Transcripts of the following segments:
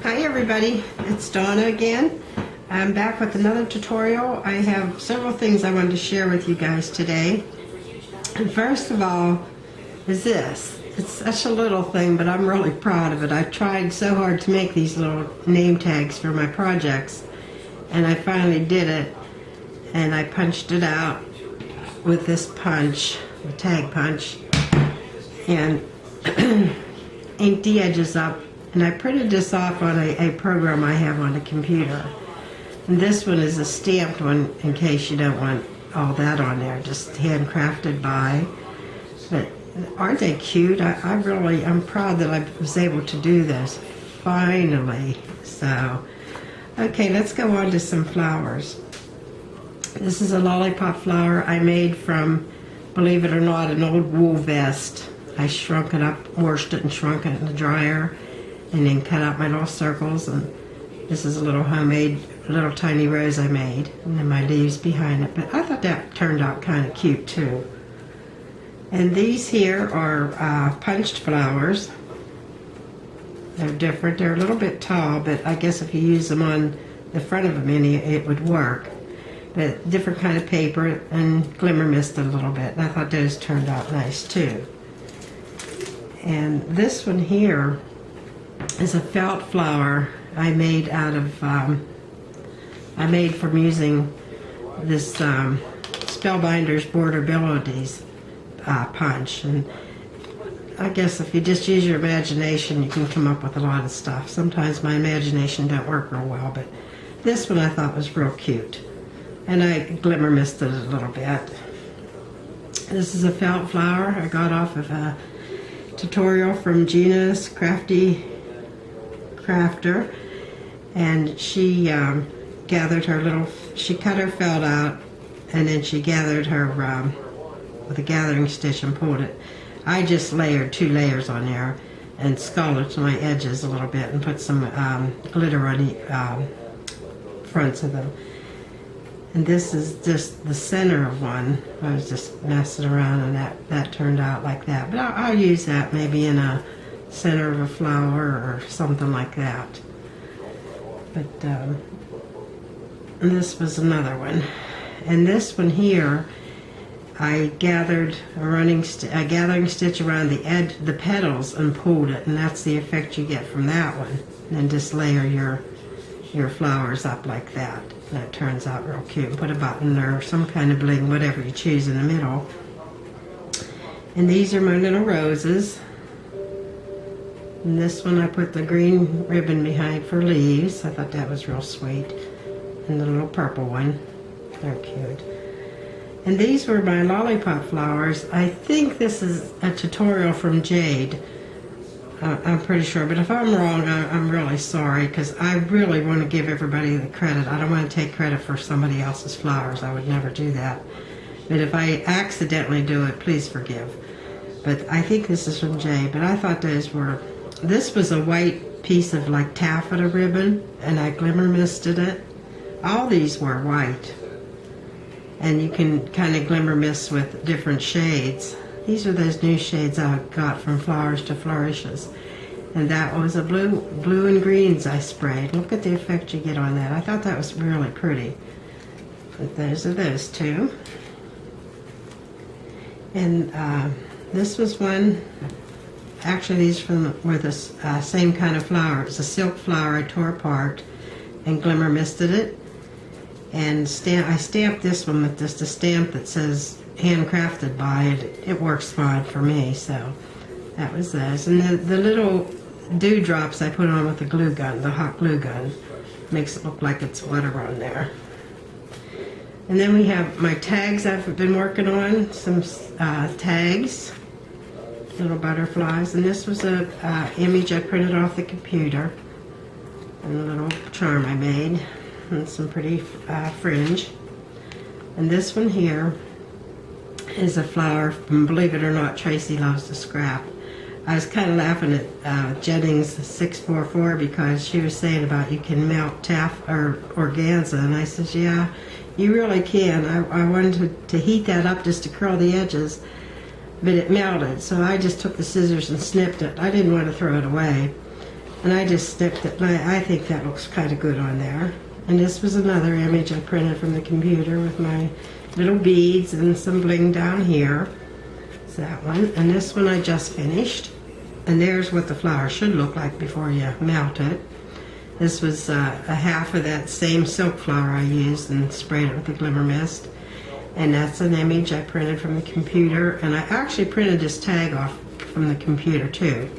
Hi everybody, it's Donna again. I'm back with another tutorial. I have several things I wanted to share with you guys today. And first of all is this. It's such a little thing, but I'm really proud of it. I tried so hard to make these little name tags for my projects, and I finally did it. And I punched it out with this punch, the tag punch, and inked the edges up. And I printed this off on a program I have on the computer. And this one is a stamped one in case you don't want all that on there, just handcrafted by. But aren't they cute? I'm proud that I was able to do this, finally. So, okay, let's go on to some flowers. This is a lollipop flower I made from, believe it or not, an old wool vest. I shrunk it up, washed it and shrunk it in the dryer, and then cut out my little circles. And this is a little homemade, little tiny rose I made, and then my leaves behind it. But I thought that turned out kind of cute too. And these here are punched flowers. They're different. They're a little bit tall, but I guess if you use them on the front of a mini, it would work. But different kind of paper and glimmer misted a little bit. And I thought those turned out nice too. And this one here is a felt flower I made out of, I made from using this Spellbinders Borderabilities punch. And I guess if you just use your imagination, you can come up with a lot of stuff. Sometimes my imagination don't work real well, but this one I thought was real cute. And I glimmer misted it a little bit. This is a felt flower I got off of a tutorial from Gina's Crafty Crafter, and she gathered her little, she cut her felt out, and then she gathered her with a gathering stitch and pulled it. I just layered 2 layers on there and scalded my edges a little bit and put some glitter on the fronts of them. And this is just the center of one. I was just messing around, and that turned out like that. But I'll use that maybe in a center of a flower or something like that. But and this was another one. And this one here, I gathered a gathering stitch around the edge, the petals, and pulled it, and that's the effect you get from that one. And then just layer your flowers up like that. That turns out real cute. Put a button or some kind of bling, whatever you choose, in the middle. And these are my little roses. And this one I put the green ribbon behind for leaves. I thought that was real sweet. And the little purple one. They're cute. And these were my lollipop flowers. I think this is a tutorial from Jade. I'm pretty sure, but if I'm wrong, I'm really sorry, because I really want to give everybody the credit. I don't want to take credit for somebody else's flowers. I would never do that. But if I accidentally do it, please forgive. But I think this is from Jade. But I thought those were, this was a white piece of like taffeta ribbon, and I glimmer misted it. All these were white. And you can kind of glimmer mist with different shades. These are those new shades I got from Flowers to Flourishes. And that was a blue and greens I sprayed. Look at the effect you get on that. I thought that was really pretty. But those are those two. And this was one, actually these were the same kind of flower. It's a silk flower I tore apart and glimmer misted it. And I stamped this one with just a stamp that says handcrafted by. It works fine for me, so that was those. And the little dewdrops I put on with the glue gun, the hot glue gun, makes it look like it's water on there. And then we have my tags I've been working on, some tags, little butterflies. And this was a image I printed off the computer, and a little charm I made, and some pretty fringe. And this one here is a flower from, believe it or not, Tracy Loves to Scrap. I was kind of laughing at Jennings 644 because she was saying about you can melt organza, and I said, yeah, you really can. I wanted to heat that up just to curl the edges, but it melted. So I just took the scissors and snipped it. I didn't want to throw it away. And I just snipped it. I think that looks kind of good on there. And this was another image I printed from the computer with my little beads and some bling down here. It's that one. And this one I just finished. And there's what the flower should look like before you melt it. This was a half of that same silk flower I used and sprayed it with the glimmer mist. And that's an image I printed from the computer. And I actually printed this tag off from the computer too.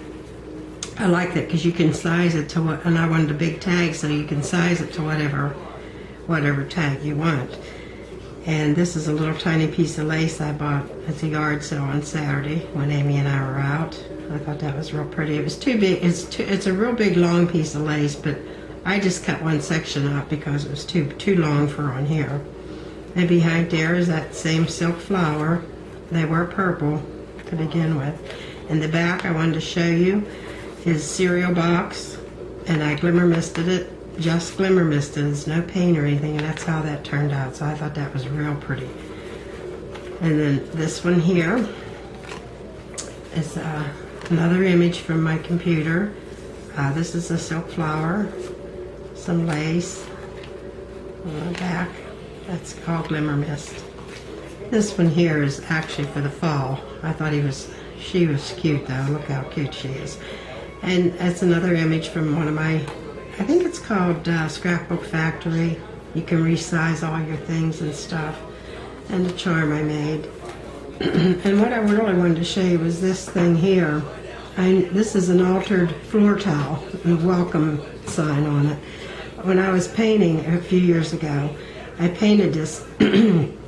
I like that because you can size it to what, and I wanted a big tag so you can size it to whatever tag you want. And this is a little tiny piece of lace I bought at the yard sale on Saturday when Amy and I were out. I thought that was real pretty. It was too big. It's a real big long piece of lace, but I just cut one section out because it was too long for on here. And behind there is that same silk flower. They were purple to begin with. In the back I wanted to show you his cereal box, and I glimmer misted it, just glimmer misted. There's no paint or anything, and that's how that turned out. So I thought that was real pretty. And then this one here is another image from my computer. This is a silk flower, some lace on the back. That's called glimmer mist. This one here is actually for the fall. I thought she was cute though. Look how cute she is. And that's another image from one of my, I think it's called Scrapbook Factory. You can resize all your things and stuff. And the charm I made. And what I really wanted to show you was this thing here. This is an altered floor towel, a welcome sign on it. When I was painting a few years ago, I painted this and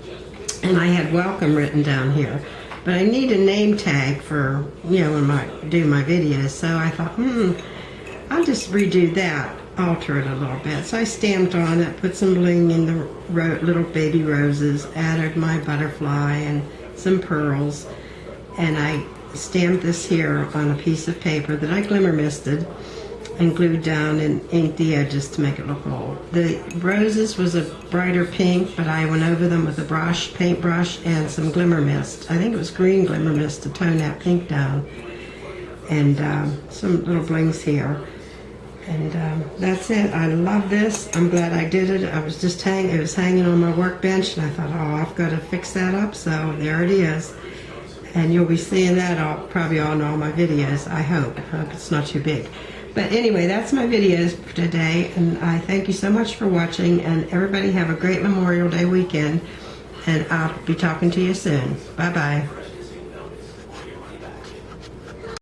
I had welcome written down here. But I need a name tag for, when I do my videos. So I thought, I'll just redo that, alter it a little bit. So I stamped on it, put some bling in the little baby roses, added my butterfly and some pearls. And I stamped this here on a piece of paper that I glimmer misted and glued down and inked the edges to make it look old. The roses was a brighter pink, but I went over them with a paintbrush and some glimmer mist. I think it was green glimmer mist to tone that pink down. And some little blings here. And that's it. I love this. I'm glad I did it. It was hanging on my workbench, and I thought, I've got to fix that up. So there it is. And you'll be seeing that probably on all my videos, I hope. I hope it's not too big. But anyway, that's my videos for today, and I thank you so much for watching, and everybody have a great Memorial Day weekend, and I'll be talking to you soon. Bye-bye.